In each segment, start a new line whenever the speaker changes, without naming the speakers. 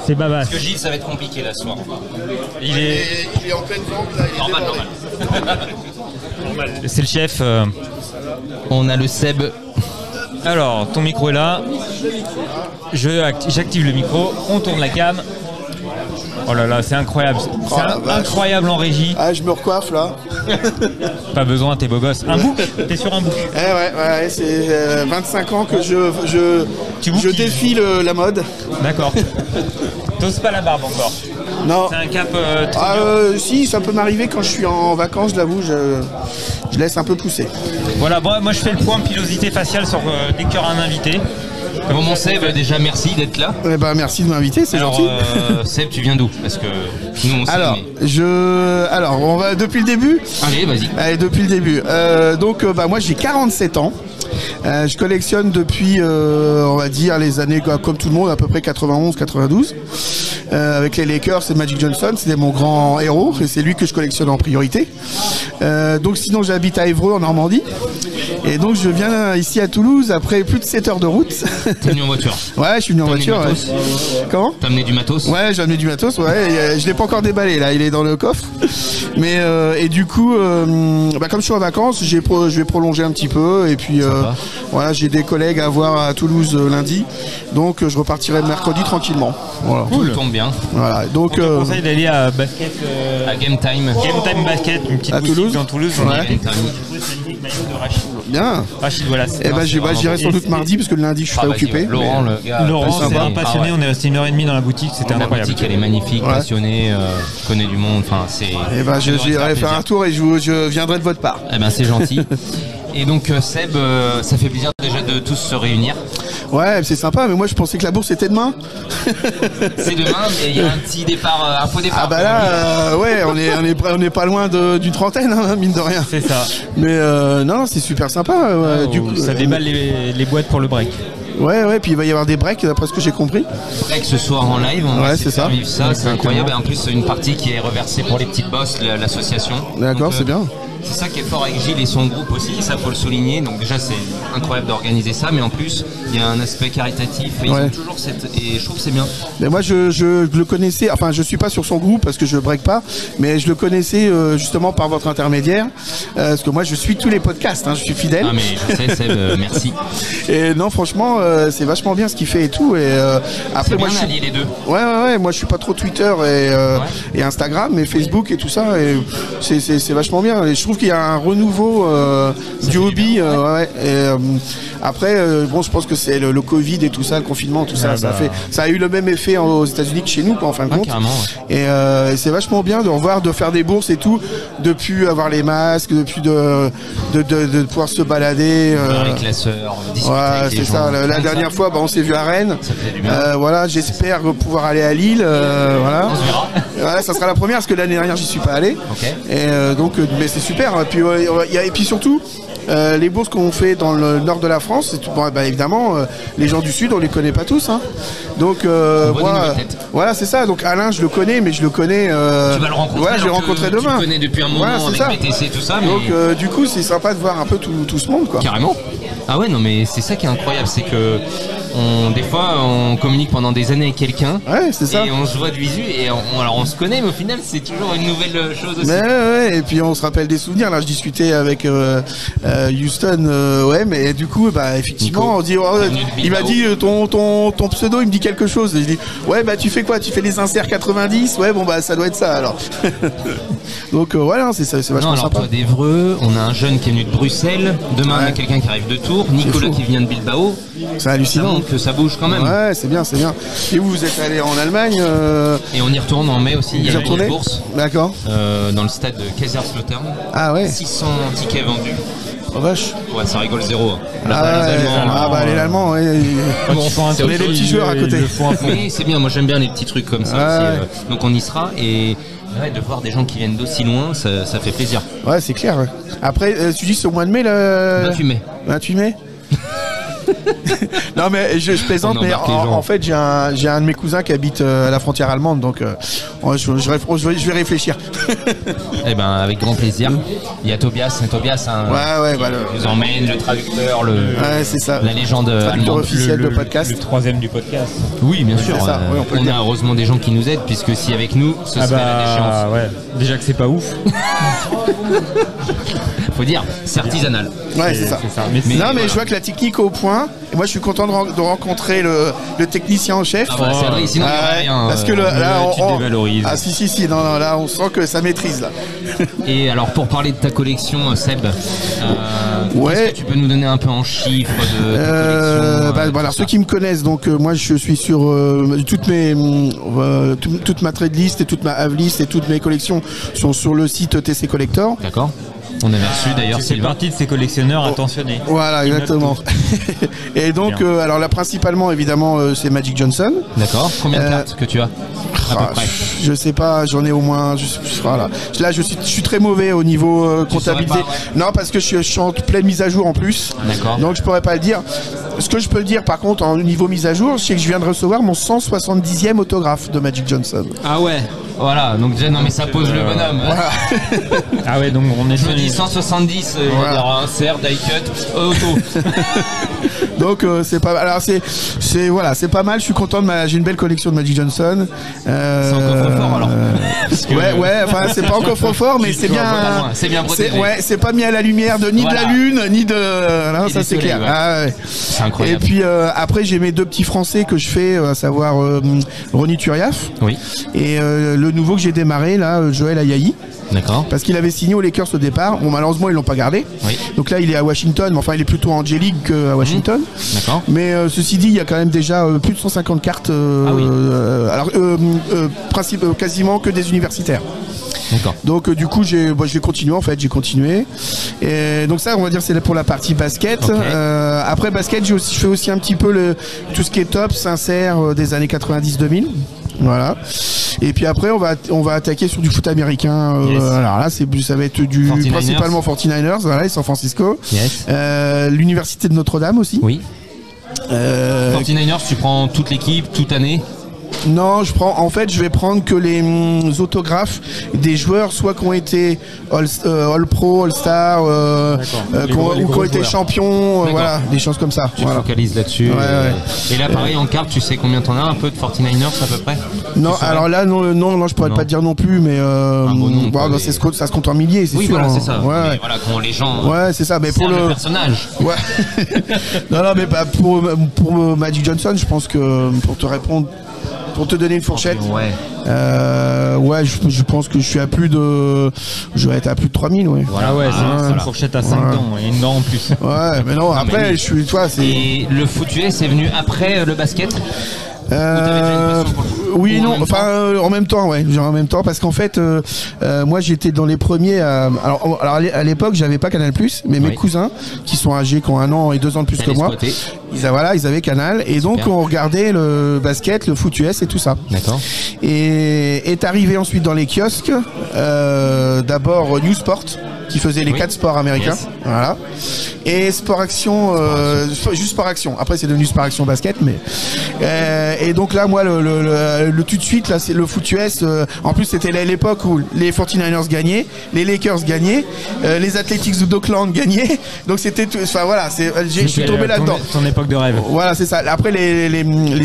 C'est Babas.
Parce que Gilles, ça va être compliqué là ce soir.
Il est en pleine vente là.
Normal.
C'est le chef.
On a le Seb.
Alors, ton micro est là. J'active le micro. On tourne la cam. Oh là là, c'est incroyable. C'est incroyable en régie.
Ah, je me recoiffe là.
Pas besoin, t'es beau gosse. Un bouc. T'es sur un bouc.
Ouais, c'est 25 ans que je défie la mode.
D'accord. T'oses pas la barbe encore.
Non.
C'est un cap très
si, ça peut m'arriver quand je suis en vacances, je l'avoue, je laisse un peu pousser.
Voilà, bon, moi je fais le point pilosité faciale sur dès qu'il y aura un invité.
Bon, mon Seb, déjà merci d'être là.
Eh ben, merci de m'inviter, c'est gentil.
Seb, tu viens d'où? Parce que nous on sait.
Alors, on va depuis le début.
Allez, vas-y.
Allez, depuis le début. Moi j'ai 47 ans. Je collectionne depuis, on va dire, les années comme tout le monde, à peu près 91-92. Avec les Lakers, c'est Magic Johnson, c'était mon grand héros et c'est lui que je collectionne en priorité. Donc sinon j'habite à Évreux en Normandie et donc je viens ici à Toulouse après plus de 7 heures de route.
T'es venu en voiture?
Ouais, je suis venu en voiture. Ouais. Comment?
T'as amené du matos?
Ouais, j'ai amené du matos, ouais. Je l'ai pas encore déballé là, il est dans le coffre. Mais et du coup, comme je suis en vacances, je vais prolonger un petit peu et puis voilà, j'ai des collègues à voir à Toulouse lundi, donc je repartirai le mercredi tranquillement. Voilà.
Cool. Tombe bien.
Voilà, donc
on te conseille d'aller à basket.
À Game Time.
Game Time Basket, une petite
à
boutique
Toulouse.
dans Toulouse.
Ouais.
De Rachid.
Bien.
Rachid, voilà.
Et j'irai sans doute mardi parce que le lundi je serai occupé.
Laurent, le gars.
Laurent, c'est un passionné. On est resté 1h30 dans la boutique. C'était
La
incroyable.
boutique, elle est magnifique, passionnée, connaît du monde. Enfin, c'est.
J'irai faire un tour et je viendrai de votre part.
Eh ben, c'est gentil. Et donc Seb, ça fait plaisir déjà de tous se réunir.
Ouais, c'est sympa, mais moi je pensais que la bourse était demain.
C'est demain, mais il y a un petit départ, un faux départ.
Ah bah là, ouais, on est pas loin d'une trentaine, hein, mine de rien.
C'est ça.
Mais non, c'est super sympa. Du coup,
ça déballe les boîtes pour le break.
Ouais, puis il va y avoir des breaks, d'après ce que j'ai compris.
Break ce soir en live, on va
c'est ça.
vivre ça, c'est incroyable. Et en plus, une partie qui est reversée pour les petites bosses, l'association.
D'accord, c'est bien.
C'est ça qui est fort avec Gilles et son groupe aussi, ça faut le souligner. Donc déjà c'est incroyable d'organiser ça, mais en plus il y a un aspect caritatif et ils ont toujours et je trouve que c'est bien.
Mais moi je le connaissais, enfin je suis pas sur son groupe parce que je break pas, mais je le connaissais justement par votre intermédiaire, parce que moi je suis tous les podcasts, hein, je suis fidèle.
Ah mais je sais Seb, merci.
Et non franchement c'est vachement bien ce qu'il fait et tout. Et après moi
je suis les deux.
Ouais, moi je suis pas trop Twitter et Instagram, mais Facebook et tout ça, et c'est vachement bien. Et je trouve qu'il y a un renouveau du hobby. Après, je pense que c'est le Covid et tout ça, le confinement, tout ça, ça a eu le même effet aux États-Unis que chez nous, quoi, en fin de compte. Et c'est vachement bien de faire des bourses et tout, de plus avoir les masques, de plus de pouvoir se balader.
Avec la sœur, discuter avec les
c'est
gens.
Ça. La dernière fois, on s'est vu à Rennes.
Ça fait du bien.
Voilà, j'espère pouvoir aller à Lille. Voilà.
On se verra.
Voilà, ça sera la première parce que l'année dernière j'y suis pas allé.
Okay.
Et donc, mais c'est super. Et puis surtout. Les bourses qu'on fait dans le nord de la France, c'est évidemment les gens du sud on les connaît pas tous, hein. Donc moi, voilà c'est ça. Donc Alain je le connais, mais je le connais.
Tu vas le rencontrer.
Ouais, je vais le rencontrer demain.
Tu le connais depuis un moment avec BTC tout ça. Mais...
Donc du coup c'est sympa de voir un peu tout ce monde, quoi.
Carrément. Ah ouais non mais c'est ça qui est incroyable, c'est que des fois on communique pendant des années avec quelqu'un.
Ouais, c'est ça.
Et on se voit de visu et on se connaît, mais au final c'est toujours une nouvelle chose aussi.
Ouais, et puis on se rappelle des souvenirs. Là je discutais avec Houston, mais du coup effectivement Nico. On dit il m'a dit ton pseudo il me dit quelque chose et je dis ouais tu fais quoi, tu fais les inserts 90, ouais ça doit être ça alors. Donc voilà, c'est vachement sympa.
Toi d'Évreux, on a un jeune qui est venu de Bruxelles, demain on a quelqu'un qui arrive de Tours, Nicolas qui vient de Bilbao.
C'est hallucinant.
Ça montre que ça bouge quand même.
Ouais, c'est bien. Et vous êtes allé en Allemagne
Et on y retourne en mai aussi, il y a une bourse.
D'accord.
Dans le stade de Kaiserslautern.
Ah ouais.
600 tickets vendus.
Oh vache.
Ouais, ça rigole zéro.
Les Allemands, c'est les petits joueurs à côté.
Mais c'est bien, moi j'aime bien les petits trucs comme ça aussi. Donc on y sera et de voir des gens qui viennent d'aussi loin, ça fait plaisir.
Ouais, c'est clair. Ouais. Après, tu dis c'est au mois de mai, le
28 mai.
28 mai. Non mais je plaisante, mais en fait j'ai un de mes cousins qui habite à la frontière allemande, donc je vais réfléchir.
Eh ben avec grand plaisir. Il y a Tobias,
voilà.
Vous emmène le traducteur,
c'est ça.
La légende allemande
officielle de podcast.
Le troisième du podcast.
Oui, bien sûr.
Ça,
on a heureusement des gens qui nous aident, puisque si avec nous, ce serait la déchéance.
Ouais. Déjà que c'est pas ouf.
Faut dire, c'est artisanal.
Ouais, c'est ça. Mais je vois que la technique est au point. Et moi, je suis content de rencontrer le technicien en chef.
Ah bah, c'est vrai, sinon il y aurait rien.
Parce que là,
tu dévalorises.
Ah si, non, là, on sent que ça maîtrise là.
Et alors, pour parler de ta collection, Seb, est-ce que tu peux nous donner un peu en chiffres de ta collection
alors ceux qui me connaissent, donc moi, je suis sur toute ma trade list et toute ma have list et toutes mes collections sont sur le site TC Collector.
D'accord. On avait reçu d'ailleurs
c'est partie de ces collectionneurs attentionnés.
Voilà, exactement. Et donc, alors là, principalement, évidemment, c'est Magic Johnson.
D'accord. Combien de cartes que tu as à peu près?
Je sais pas, j'en ai au moins. Voilà. Là, je suis très mauvais au niveau comptabilité. Non, parce que je suis en pleine mise à jour en plus.
D'accord.
Donc, je pourrais pas le dire. Ce que je peux le dire, par contre, en niveau mise à jour, je sais que je viens de recevoir mon 170e autographe de Magic Johnson.
Ah ouais. Voilà, donc déjà, non mais ça pose le bonhomme.
Voilà.
Ah ouais, donc on est
sur 170, voilà. CR, die cut, auto.
Donc c'est pas mal. Alors c'est pas mal. Je suis content j'ai une belle collection de Magic Johnson.
C'est en coffre-fort alors.
Enfin c'est pas en coffre-fort, mais c'est bien.
C'est bien protégé.
C'est pas mis à la lumière de la lune, ni de. Non, ça c'est clair.
Ouais.
Ah, ouais.
C'est incroyable.
Et puis après j'ai mes deux petits Français que je fais, à savoir Ronny Turiaf.
Oui.
Et le nouveau que j'ai démarré là, Joël Ayayi.
D'accord.
Parce qu'il avait signé aux Lakers au départ. Bon, malheureusement, ils l'ont pas gardé.
Oui.
Donc là, il est à Washington. Mais enfin, il est plutôt en J-League qu'à Washington.
D'accord.
Mais ceci dit, il y a quand même déjà plus de 150 cartes. Quasiment que des universitaires.
D'accord.
Donc du coup, je vais continuer en fait. J'ai continué. Et donc ça, on va dire, c'est pour la partie basket.
Okay.
Après basket, je fais aussi un petit peu tout ce qui est top, sincère des années 90-2000. Voilà. Et puis après, on va attaquer sur du foot américain.
Yes.
Alors là, ça va être principalement 49ers, voilà, et San Francisco.
Yes.
L'université de Notre-Dame aussi.
Oui. 49ers, tu prends toute l'équipe, toute année?
Non, je vais prendre que les autographes des joueurs, soit qui ont été All Pro, All Star, ou qui ont été champions, voilà, des choses comme ça.
Tu te focalises là-dessus.
Ouais.
Et là, pareil, en carte, tu sais combien t'en as un peu de 49ers à peu près?
Non, alors là, non, je pourrais pas te dire non plus, mais ça se compte en milliers, c'est sûr.
Oui, voilà, c'est ça.
Ouais.
Mais voilà, quand les gens.
Ouais, c'est ça. Mais pour
le personnage.
Ouais. non, mais pour Magic Johnson, je pense que pour te répondre. Pour te donner une fourchette, je pense que je suis à plus de. Je vais être à plus de 3000, ouais.
Voilà, c'est une fourchette à 5 dents et une dent en plus.
Ouais, mais non, après, je suis. Toi, c'est.
Et le foot US est venu après le basket?
Oui, non, enfin en même temps, ouais, genre en même temps, parce qu'en fait, moi j'étais dans les premiers. Alors à l'époque, j'avais pas Canal+, mais mes cousins qui sont âgés, qui ont 1 an et 2 ans de plus que moi, ils avaient Canal, et donc on regardait le basket, le foot US et tout ça.
D'accord.
Et est arrivé ensuite dans les kiosques, d'abord News Sport, qui faisait les 4 sports américains, voilà, et Sport Action, juste Sport Action. Après c'est devenu Sport Action basket, mais et donc là moi le tout de suite là c'est le foot US. En plus c'était l'époque où les 49ers gagnaient, les Lakers gagnaient, les Athletics d'Oakland gagnaient, donc c'était enfin voilà, je suis tombé là-dedans.
Ton époque de rêve.
Voilà, c'est ça. Après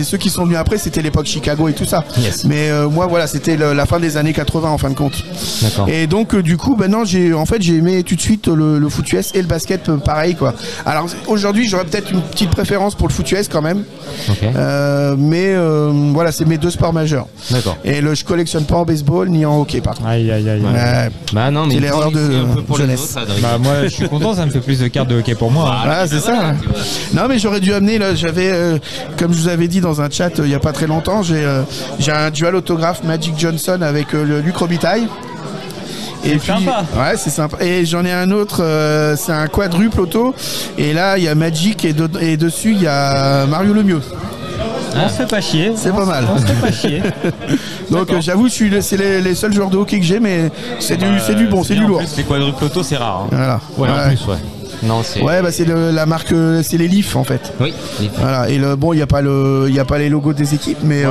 ceux qui sont venus après, c'était l'époque Chicago et tout ça.
Yes.
Mais moi voilà, c'était la fin des années 80 en fin de compte.
D'accord.
Et donc du coup maintenant j'ai aimé tout de suite le foot US et le basket pareil quoi. Alors aujourd'hui j'aurais peut-être une petite préférence pour le foot US quand même.
Okay.
Mais voilà, c'est mes 2 sports majeurs.
D'accord.
Et je collectionne pas en baseball ni en hockey par contre.
Aïe.
Bah non, mais
c'est l'erreur de jeunesse.
Bah moi je suis content, ça me fait plus de cartes de hockey pour moi.
Voilà, c'est ça. Non mais j'aurais dû amener là, j'avais comme je vous avais dit dans un chat il y a pas très longtemps, j'ai un dual autographe Magic Johnson avec Luc Robitaille. Et puis,
sympa.
Ouais, c'est sympa. Et j'en ai un autre, c'est un quadruple auto. Et là, il y a Magic et dessus, il y a Mario Lemieux.
On se fait pas chier.
C'est pas mal.
On se fait pas chier.
Donc j'avoue, c'est les seuls joueurs de hockey que j'ai, mais c'est du bon, c'est du lourd.
En plus, les quadruples auto, c'est rare. Hein.
Voilà.
Ouais, en plus, ouais. Non, c'est.
Ouais, bah c'est la marque, c'est les Leaf en fait.
Oui.
Voilà. Et bon, il y a pas les logos des équipes, mais.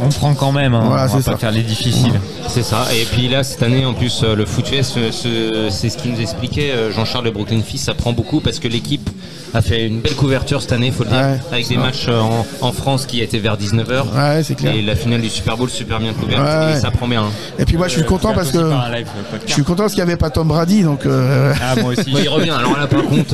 On prend quand même, hein.
Voilà,
on va pas faire les difficiles.
C'est ça. Et puis là, cette année, en plus, le FootFest, c'est ce qu'il nous expliquait. Jean-Charles de Brooklyn Fizz, ça prend beaucoup parce que l'équipe a fait une belle couverture cette année, faut le dire, avec des matchs en France qui étaient vers 19h.
Ouais, c'est clair.
Et la finale du Super Bowl super bien couverte. Et ça prend bien.
Et puis moi, je suis content parce que je suis content parce qu'il n'y avait pas Tom Brady, donc.
Ah, moi aussi.
Bah, il revient. Alors là, par contre.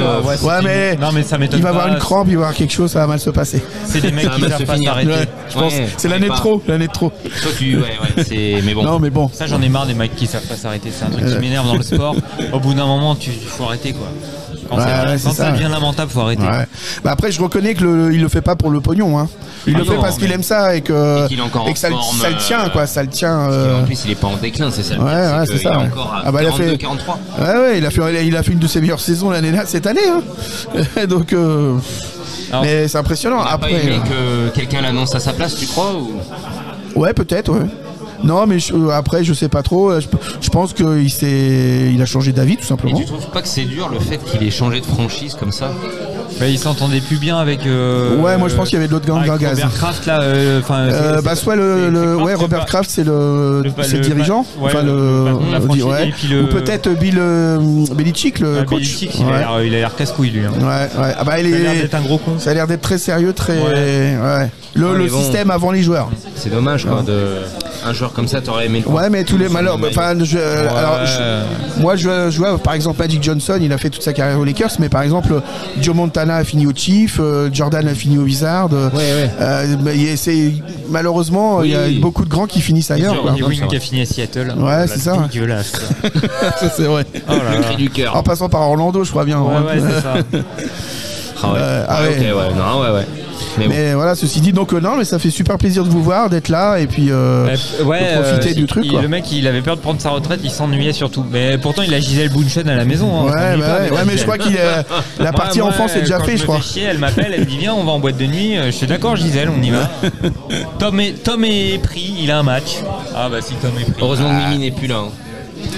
mais
non, mais ça m'étonne.
Il va
pas.
avoir une crampe, il va avoir quelque chose, ça va mal se passer.
C'est des mecs qui savent pas s'arrêter.
Je pense. C'est l'année de trop.
Toi, mais bon.
Non, mais bon.
Ça, j'en ai marre des mecs qui savent pas s'arrêter. C'est un truc qui m'énerve dans le sport. Au bout d'un moment, faut arrêter, quoi. Quand ça devient lamentable, faut arrêter.
Ouais. Bah après, je reconnais que il le fait pas pour le pognon, hein. Il le fait parce qu'il aime ça et que ça le tient, quoi. Ça le tient.
En plus, il est pas en déclin, c'est ça.
Ouais, c'est ça.
Il est encore à 42, 43.
Ouais, il a fait une de ses meilleures saisons cette année, hein. Donc. Mais c'est impressionnant.
Après, pas aimé que quelqu'un l'annonce à sa place, tu crois ou...
Ouais, peut-être, ouais. Non, mais après, je sais pas trop. Je pense qu'il a changé d'avis, tout simplement.
Et tu trouves pas que c'est dur le fait qu'il ait changé de franchise comme ça?
Bah, il s'entendait plus bien avec.
Ouais, moi je pense qu'il y avait d'autres gars gaz.
Robert Kraft là.
Soit Robert Kraft, c'est le dirigeant. Enfin ou peut-être Bill Belichick, le coach.
Belichick, il a l'air casse-couille lui. Hein.
Ouais. Ah bah,
il a l'air d'être un gros con.
Ça a l'air d'être très sérieux, très. Ouais. Le système avant les joueurs.
C'est dommage quoi un joueur comme ça, t'aurais aimé le
Ouais, mais tous les malheurs. Enfin, moi, je vois par exemple Magic Johnson, il a fait toute sa carrière aux Lakers, mais par exemple Joe Montana a fini au Chiefs, Jordan a fini au Wizards. Malheureusement, il y a beaucoup de grands qui finissent ailleurs.
Ewing qui a fini à Seattle.
Ouais, c'est ça.
Dégueulasse.
Ça c'est vrai.
Oh là là. Du cœur.
En passant par Orlando, je crois bien.
Ouais, c'est ça.
Ouais.
Mais voilà, ceci dit, donc non, mais ça fait super plaisir de vous voir, d'être là et puis de profiter du truc.
Le mec, il avait peur de prendre sa retraite, il s'ennuyait surtout. Mais pourtant, il a Gisèle Bundchen à la maison. Hein,
mais je crois qu'il la partie enfance est déjà faite, je crois.
Elle m'appelle, elle me dit viens, on va en boîte de nuit. Je suis d'accord, Gisèle, on y va. Tom est pris, il a un match. Ah bah si Tom est pris.
Heureusement que Mimi n'est plus là.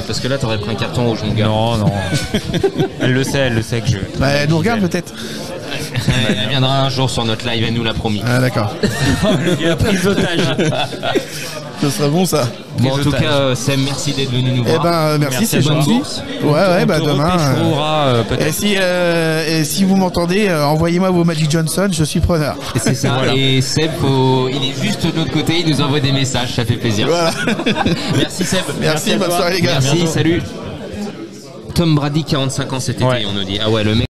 Parce que là, t'aurais pris un carton rouge, mon gars.
Non. Elle le sait que je.
Elle nous regarde peut-être.
Elle viendra un jour sur notre live, elle nous l'a promis.
Ah d'accord.
Il a pris d'otage.
Ce serait bon ça.
Bon, en tout cas, Sam, merci d'être venu nous voir.
Eh ben, merci, c'est gentil. Ouais, bah demain. Et si vous m'entendez, envoyez-moi vos Magic Johnson, je suis preneur.
C'est ça. Voilà. Et Seb, il est juste de l'autre côté, il nous envoie des messages, ça fait plaisir.
Voilà.
Merci Seb.
Merci, bonne soirée les gars.
Merci, salut. Tom Brady, 45 ans cet été, on nous dit. Ah ouais, le mec.